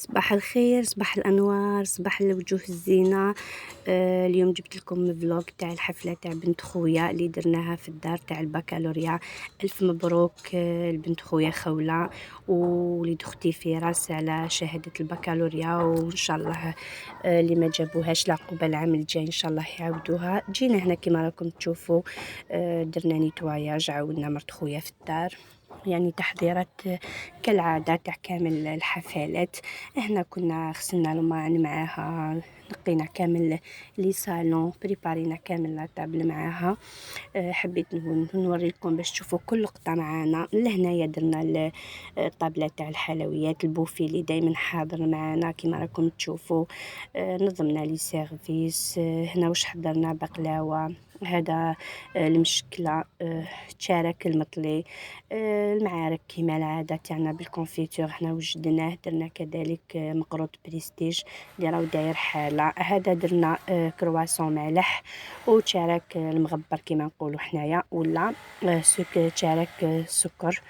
صباح الخير، صباح الانوار، صباح الوجوه الزينه. اليوم جبت لكم فلوق تاع الحفله تاع بنت خويا اللي درناها في الدار تاع البكالوريا. الف مبروك لبنت خويا خوله ووليد اختي فراس على شهاده البكالوريا، وان شاء الله اللي ما جابوهاش العقوبه العام الجاي ان شاء الله يعاودوها. جينا هنا كما راكم تشوفوا، درنا نيتواياج، عاودنا مرت خويا في الدار، يعني تحضيرات كالعادة تاع كامل الحفلات. هنا كنا غسلنا الماعن معاها، نقينا كامل لي صالون، بريبارينا كامل لا طابل معاها. حبيت نوري لكم باش تشوفوا كل لقطه معانا. لهنايا درنا الطابله تاع الحلويات، البوفي اللي دائما حاضر معانا كما راكم تشوفوا. نظمنا لي سيرفيس. هنا واش حضرنا بقلاوه، هذا المشكله، تشارك المطلي، المعارك كما العاده تاعنا بالكونفيتور حنا وجدناه. درنا كذلك مقروط بريستيج اللي راهو داير حاله. هذا درنا كرواسون مالح، وتشارك المغبر كما نقولوا حنايا، ولا تشارك سكر.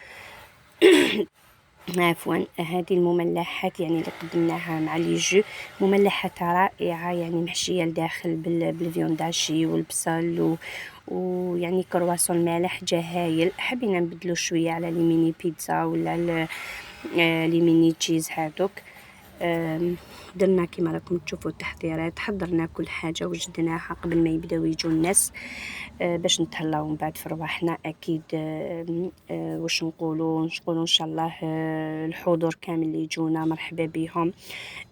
عفوا. هذه المملحات يعني اللي قدمناها مع لي جو، مملحات رائعه يعني محشيه لداخل بالفيونداشي والبصل ويعني كرواسون مالح جهايل. حبينا نبدلو شويه على لي ميني بيتزا ولا لي ميني تشيز هذوك. درنا كما راكم تشوفوا التحضيرات، حضرنا كل حاجه وجدناها قبل ما يبداو يجوا الناس، باش نتهلاو من بعد في رواحنا اكيد. واش نقولوا ان شاء الله الحضور كامل اللي يجونا مرحبا بهم،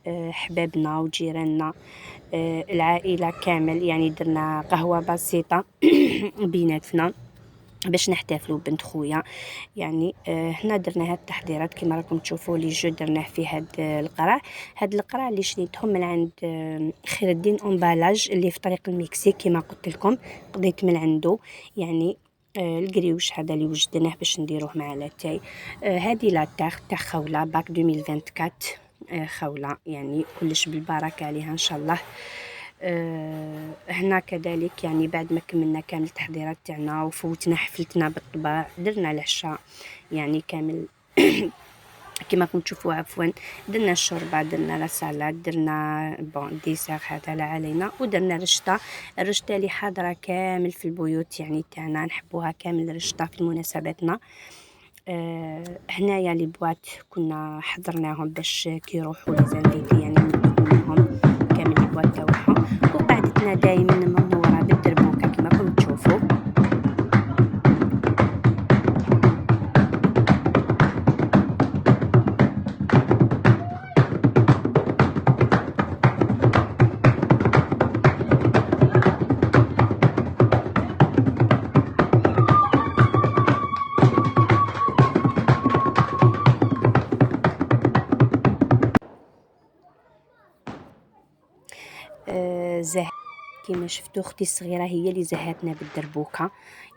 احبابنا وجيراننا، العائله كامل. يعني درنا قهوه بسيطه بيناتنا باش نحتفلوا بنت خويا. يعني هنا درنا هاد التحضيرات كما راكم تشوفوا لي جو درناه في هاد القرع اللي شريتهم من عند خير الدين امبالاج اللي في طريق المكسيك كما قلت لكم، قضيت من عنده. يعني القريوش هذا اللي وجدناه باش نديروه مع لاتاي. هذه لا تاع خوله باك 2024، خوله يعني كلش بالبركه عليها ان شاء الله. هنا كذلك يعني بعد ما كملنا كامل التحضيرات تاعنا وفوتنا حفلتنا بالطبع، درنا العشاء يعني كامل كما راكم تشوفوا. عفوا، درنا الشوربه، درنا لا سالاد، درنا ديسير هذا لا علينا، ودرنا الرشته اللي حاضره كامل في البيوت يعني تاعنا، نحبوها كامل الرشته في مناسباتنا. هنايا لي بواط كنا حضرناهم باش كي يروحوا لي زانفيتي يعني نقدموهم كامل لي بواط تاعهم. وقعدتنا دائما منوره بالدربوكه كما راكم تشوفوا. زه كما شفتوا اختي الصغيره هي اللي زهتنا بالدربوكه،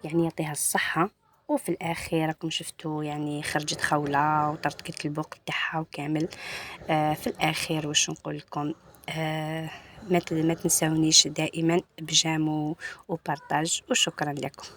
يعني يعطيها الصحه. وفي الاخير راكم شفتوا يعني خرجت خوله وطرطقت البوق تاعها وكامل. في الاخير واش نقول لكم، ما تنسونيش دائما بجام وبارطاج، وشكرا لكم.